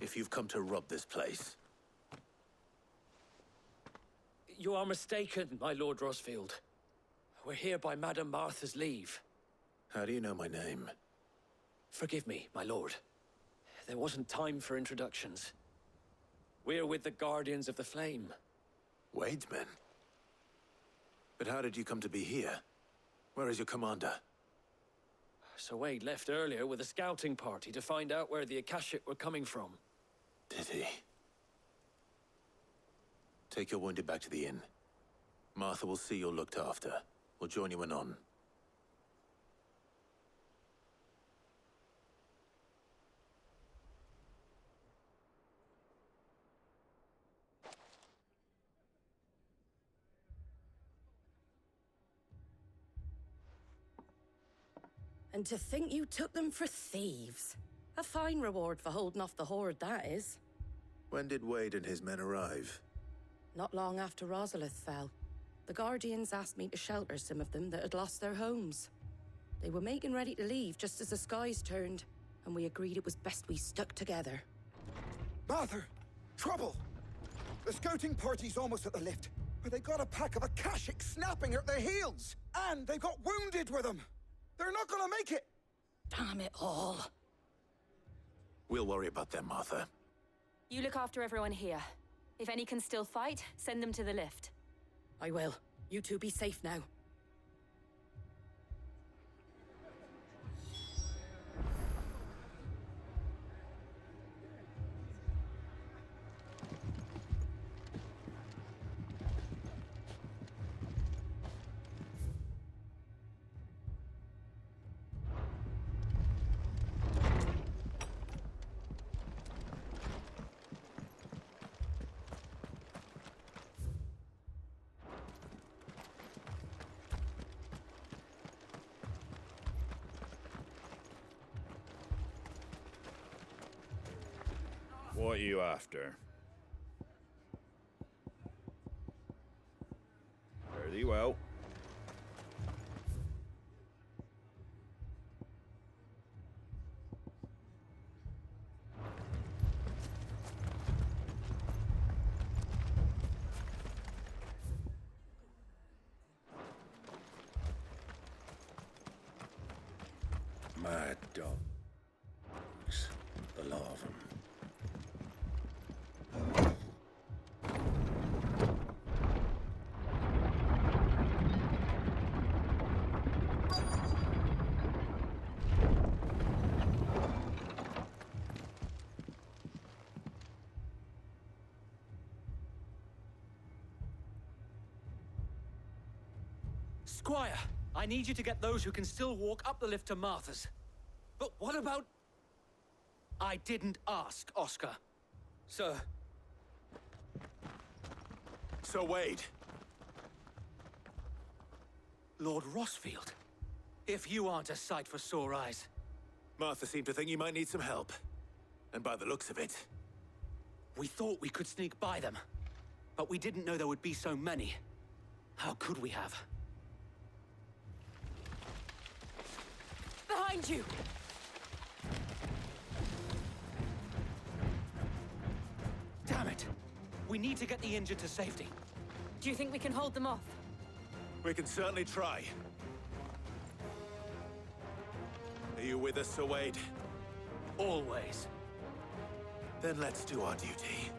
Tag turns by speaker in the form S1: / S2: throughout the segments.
S1: if you've come to rob this place.
S2: You are mistaken, my Lord Rosfield. We're here by Madame Martha's leave.
S1: How do you know my name?
S2: Forgive me, my lord. There wasn't time for introductions. We're with the Guardians of the Flame.
S1: Wade's men? But how did you come to be here? Where is your commander?
S2: Sir Wade left earlier with a scouting party to find out where the Akashic were coming from.
S1: Did he? Take your wounded back to the inn. Martha will see you're looked after. We'll join you anon.
S3: And to think you took them for thieves. A fine reward for holding off the horde, that is.
S1: When did Wade and his men arrive?
S3: Not long after Rosalith fell. The Guardians asked me to shelter some of them that had lost their homes. They were making ready to leave just as the skies turned, and we agreed it was best we stuck together.
S4: Martha! Trouble! The scouting party's almost at the lift, where they got a pack of Akashic snapping at their heels! And they've got wounded with them! They're not gonna make it!
S3: Damn it all.
S1: We'll worry about them, Martha.
S5: You look after everyone here. If any can still fight, send them to the lift.
S3: I will. You two be safe now.
S6: What are you after? Very well.
S1: Mad dogs. The lot of them.
S2: Squire, I need you to get those who can still walk up the lift to Martha's. But what about... I didn't ask, Oscar. Sir.
S1: Sir Wade.
S2: Lord Rosfield. If you aren't a sight for sore eyes.
S1: Martha seemed to think you might need some help. And by the looks of it...
S2: We thought we could sneak by them. But we didn't know there would be so many. How could we have?
S5: Behind you!
S2: Damn it! We need to get the injured to safety.
S5: Do you think we can hold them off?
S1: We can certainly try. Are you with us, Sir Wade?
S2: Always.
S1: Then let's do our duty.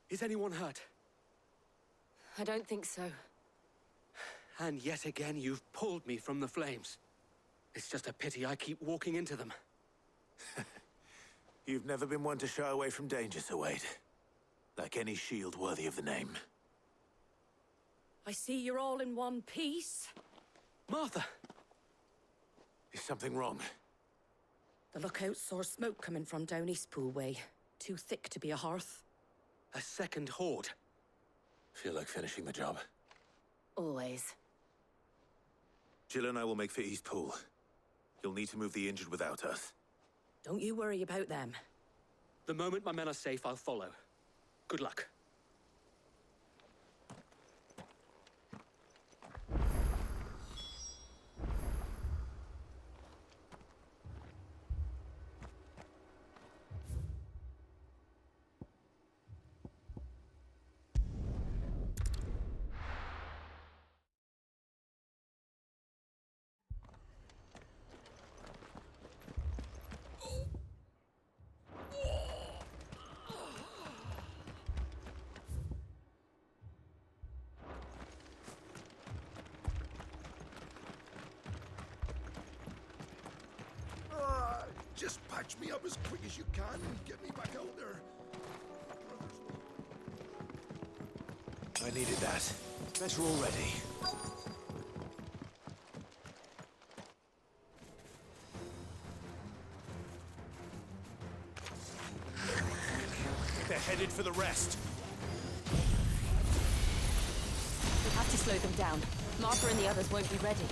S2: Is anyone hurt?
S5: I don't think so.
S2: And yet again, you've pulled me from the flames. It's just a pity I keep walking into them.
S1: You've never been one to shy away from danger, Sir Wade. Like any shield worthy of the name.
S3: I see you're all in one piece.
S2: Martha!
S1: Is something wrong?
S3: The lookout saw smoke coming from down Eastpool way. Too thick to be a hearth.
S2: A second horde.
S1: Feel like finishing the job.
S5: Always.
S1: Jill and I will make for Eastpool. You'll need to move the injured without us.
S3: Don't you worry about them.
S2: The moment my men are safe, I'll follow. Good luck.
S7: Just patch me up as quick as you can and get me back out there.
S1: I needed that. Better already. They're headed for the rest.
S5: We have to slow them down. Martha and the others won't be ready.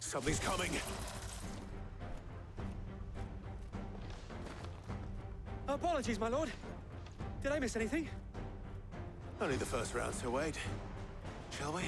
S1: Something's coming.
S2: Apologies, my lord. Did I miss anything?
S1: Only the first round, Sir Wade. Shall we?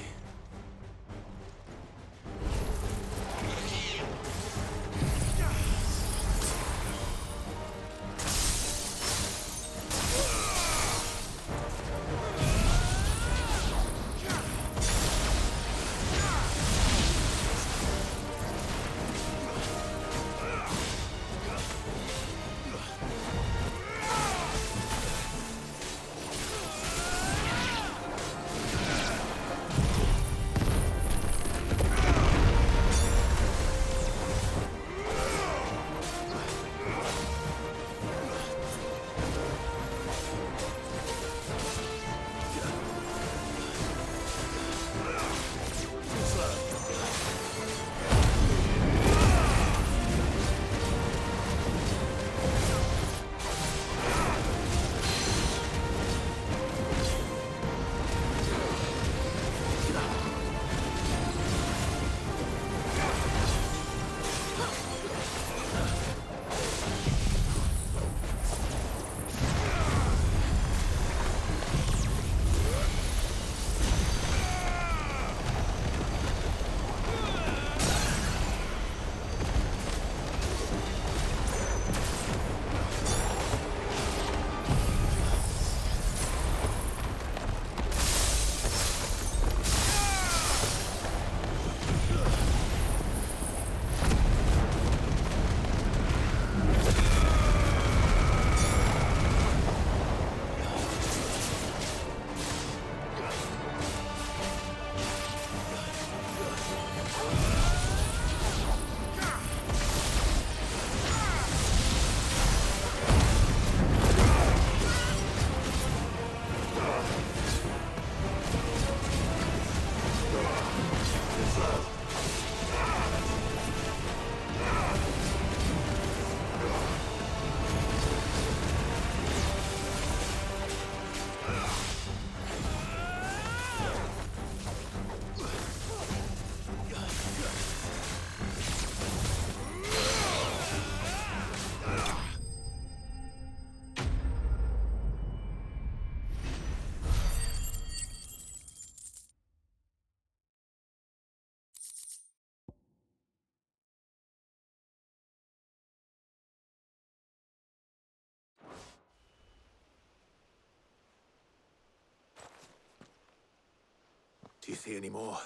S1: Do you see any more?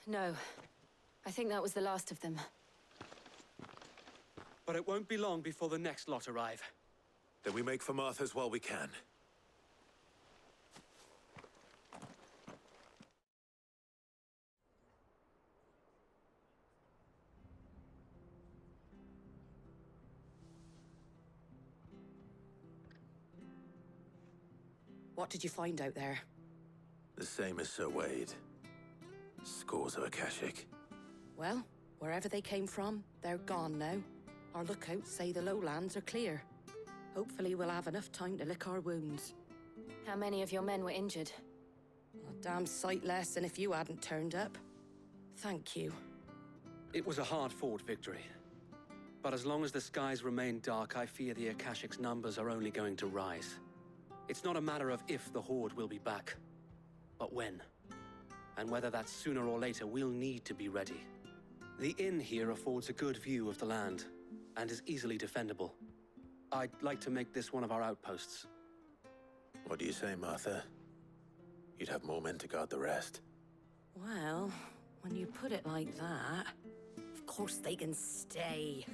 S5: No. I think that was the last of them.
S2: But it won't be long before the next lot arrive.
S1: Then we make for Martha's while we can.
S3: What did you find out there?
S1: The same as Sir Wade. Scores of Akashic.
S3: Well, wherever they came from, they're gone now. Our lookouts say the lowlands are clear. Hopefully we'll have enough time to lick our wounds.
S5: How many of your men were injured?
S3: A damn sight less than if you hadn't turned up. Thank you.
S2: It was a hard-fought victory. But as long as the skies remain dark, I fear the Akashic's numbers are only going to rise. It's not a matter of if the Horde will be back, but when. And whether that's sooner or later, we'll need to be ready. The inn here affords a good view of the land, and is easily defendable. I'd like to make this one of our outposts.
S1: What do you say, Martha? You'd have more men to guard the rest.
S3: Well, when you put it like that, of course they can stay.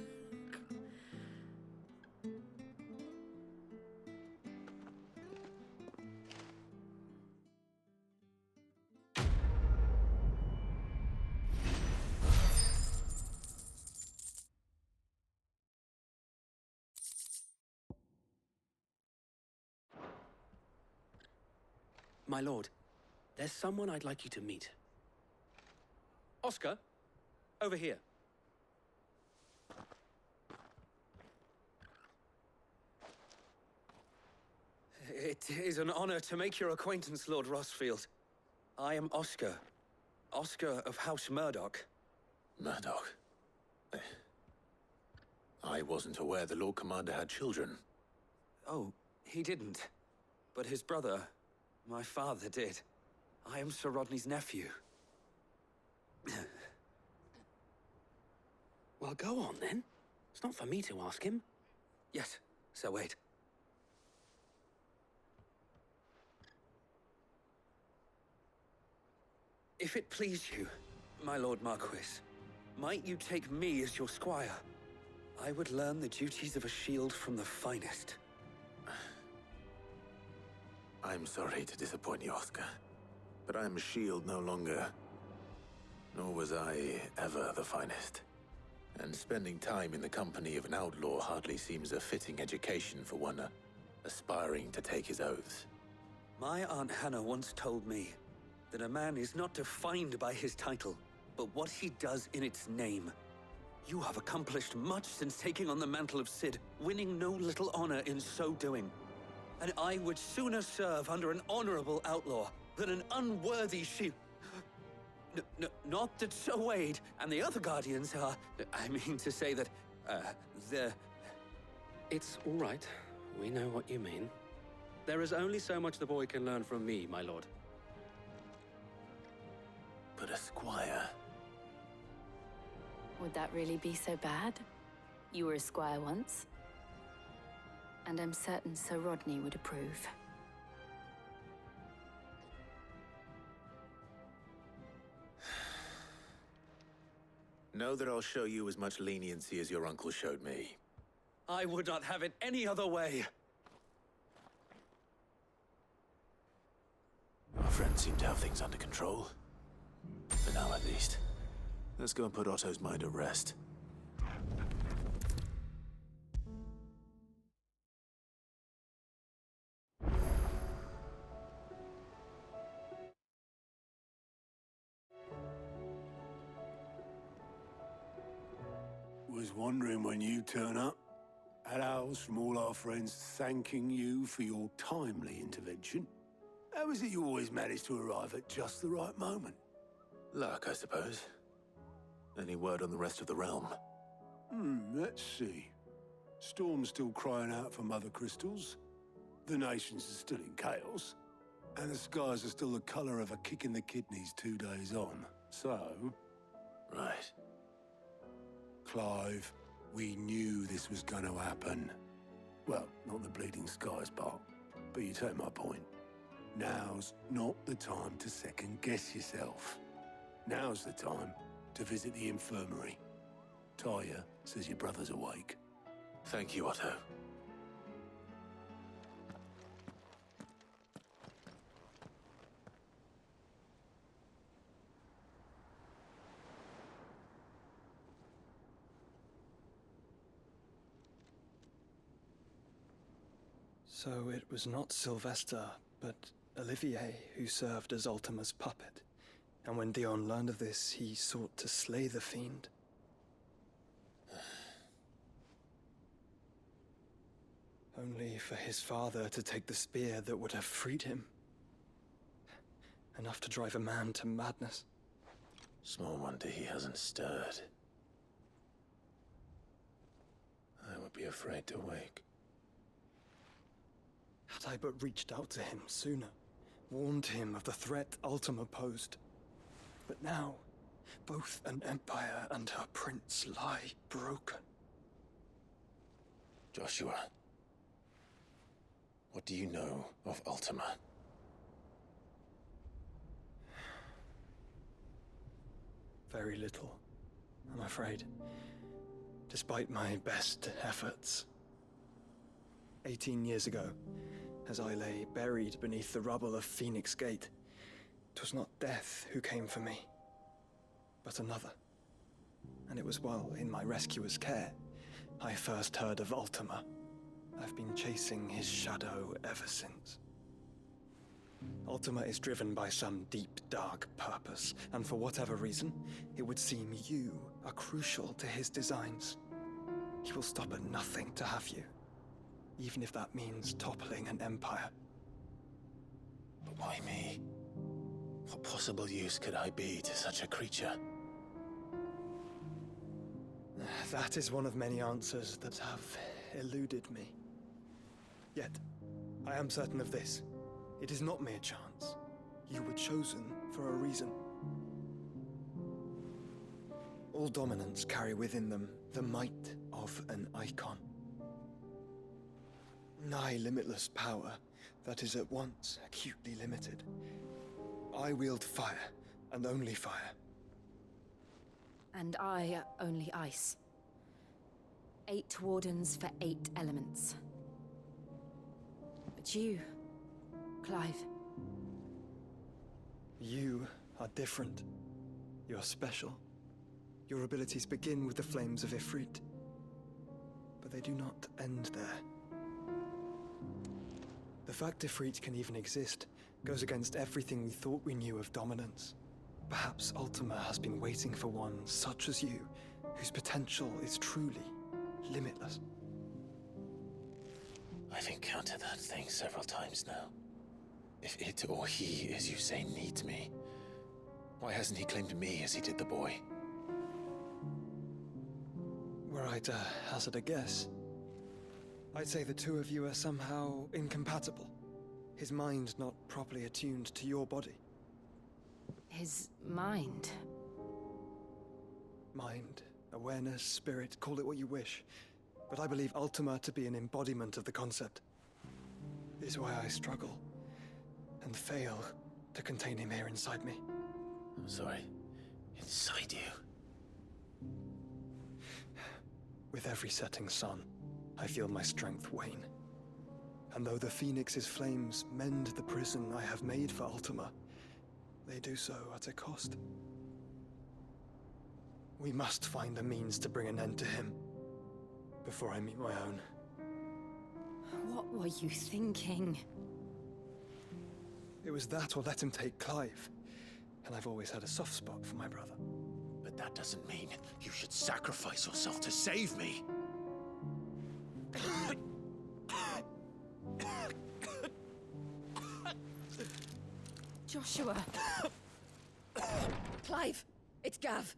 S2: My lord, there's someone I'd like you to meet. Oscar, over here.
S8: It is an honor to make your acquaintance, Lord Rossfield. I am Oscar. Oscar of House Murdoch.
S1: Murdoch? I wasn't aware the Lord Commander had children.
S8: Oh, he didn't. But his brother, my father, did. I am Sir Rodney's nephew.
S2: Well, go on then. It's not for me to ask him.
S8: Yes, Sir Wade. If it please you, my Lord Marquis, might you take me as your squire? I would learn the duties of a shield from the finest.
S1: I'm sorry to disappoint you, Oscar, but I'm a shield no longer. Nor was I ever the finest. And spending time in the company of an outlaw hardly seems a fitting education for one aspiring to take his oaths.
S8: My Aunt Hannah once told me that a man is not defined by his title, but what he does in its name. You have accomplished much since taking on the mantle of Cid, winning no little honor in so doing. And I would sooner serve under an honorable outlaw than an unworthy shield. Not that Sir Wade and the other Guardians are... I mean to say that, they're...
S2: It's all right. We know what you mean. There is only so much the boy can learn from me, my lord.
S1: But a squire...
S5: Would that really be so bad? You were a squire once. And I'm certain Sir Rodney would approve.
S1: Know that I'll show you as much leniency as your uncle showed me.
S8: I would not have it any other way.
S1: Our friends seem to have things under control. For now, at least. Let's go and put Otto's mind at rest.
S9: Was wondering when you turn up. Had owls from all our friends thanking you for your timely intervention. How is it you always manage to arrive at just the right moment?
S1: Luck, I suppose. Any word on the rest of the realm?
S9: Let's see. Storm's still crying out for mother crystals. The nations are still in chaos. And the skies are still the color of a kick in the kidneys 2 days on. So...
S1: Right.
S9: Clive, we knew this was going to happen. Well, not the bleeding skies part, but you take my point. Now's not the time to second-guess yourself. Now's the time to visit the infirmary. Talia says your brother's awake.
S1: Thank you, Otto.
S10: So it was not Sylvester, but Olivier who served as Ultima's puppet. And when Dion learned of this, he sought to slay the fiend. Only for his father to take the spear that would have freed him. Enough to drive a man to madness.
S1: Small wonder he hasn't stirred. I would be afraid to wake.
S10: Had I but reached out to him sooner, warned him of the threat Ultima posed. But now, both an empire and her prince lie broken.
S1: Joshua, what do you know of Ultima?
S10: Very little, I'm afraid. Despite my best efforts. 18 years ago, as I lay buried beneath the rubble of Phoenix Gate, 'twas not death who came for me, but another. And it was while in my rescuer's care, I first heard of Ultima. I've been chasing his shadow ever since. Ultima is driven by some deep, dark purpose, and for whatever reason, it would seem you are crucial to his designs. He will stop at nothing to have you, even if that means toppling an empire.
S1: But why me? What possible use could I be to such a creature?
S10: That is one of many answers that have eluded me. Yet, I am certain of this. It is not mere chance. You were chosen for a reason. All dominants carry within them the might of an icon. Nigh limitless power that is at once acutely limited. I wield fire, and only fire.
S5: And I only ice. 8 wardens for 8 elements. But you, Clive.
S10: You are different. You're special. Your abilities begin with the flames of Ifrit. But they do not end there. The fact Ifrit can even exist goes against everything we thought we knew of dominance. Perhaps Ultima has been waiting for one such as you, whose potential is truly limitless.
S1: I've encountered that thing several times now. If it or he, as you say, needs me, why hasn't he claimed me as he did the boy?
S10: Were I to hazard a guess, I'd say the two of you are somehow incompatible. His mind not properly attuned to your body.
S5: His mind.
S10: Mind, awareness, spirit, call it what you wish. But I believe Ultima to be an embodiment of the concept. This is why I struggle and fail to contain him here inside me.
S1: I'm sorry. Inside you?
S10: With every setting sun, I feel my strength wane. And though the Phoenix's flames mend the prison I have made for Ultima, they do so at a cost. We must find a means to bring an end to him before I meet my own.
S5: What were you thinking?
S10: It was that or let him take Clive. And I've always had a soft spot for my brother.
S1: But that doesn't mean you should sacrifice yourself to save me.
S3: Joshua! Clive! It's Gav!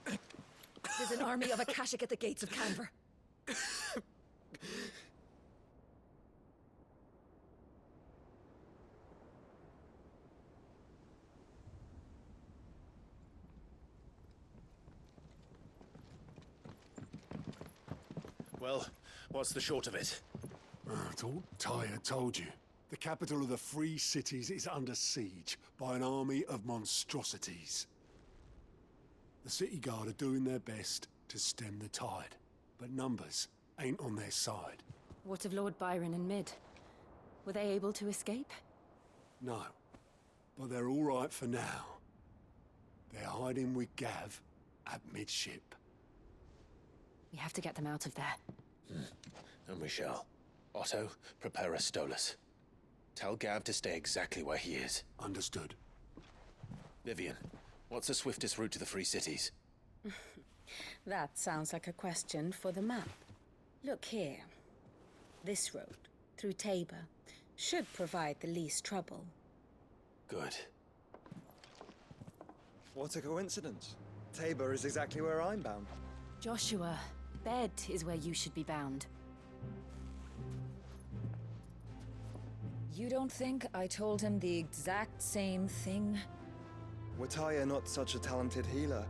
S3: There's an army of Akashic at the gates of Canver.
S1: Well, what's the short of it?
S9: I thought Tyre told you. The capital of the Free Cities is under siege by an army of monstrosities. The city guard are doing their best to stem the tide, but numbers ain't on their side.
S5: What of Lord Byron and Mid? Were they able to escape?
S9: No, but they're all right for now. They're hiding with Gav at midship.
S5: We have to get them out of there.
S1: And we shall. Otto, prepare a Stolas. Tell Gav to stay exactly where he is.
S9: Understood.
S1: Vivian, what's the swiftest route to the Free Cities?
S11: That sounds like a question for the map. Look here. This road, through Tabor, should provide the least trouble.
S1: Good.
S10: What a coincidence. Tabor is exactly where I'm bound.
S5: Joshua, Bed is where you should be bound.
S11: You don't think I told him the exact same thing?
S10: Were Tyre not such a talented healer,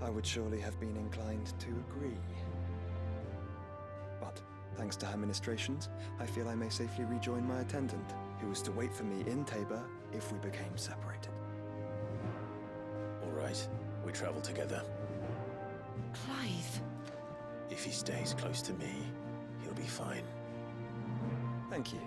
S10: I would surely have been inclined to agree. But, thanks to her ministrations, I feel I may safely rejoin my attendant, who was to wait for me in Tabor if we became separated.
S1: All right, we travel together.
S3: Clive.
S1: If he stays close to me, he'll be fine.
S10: Thank you.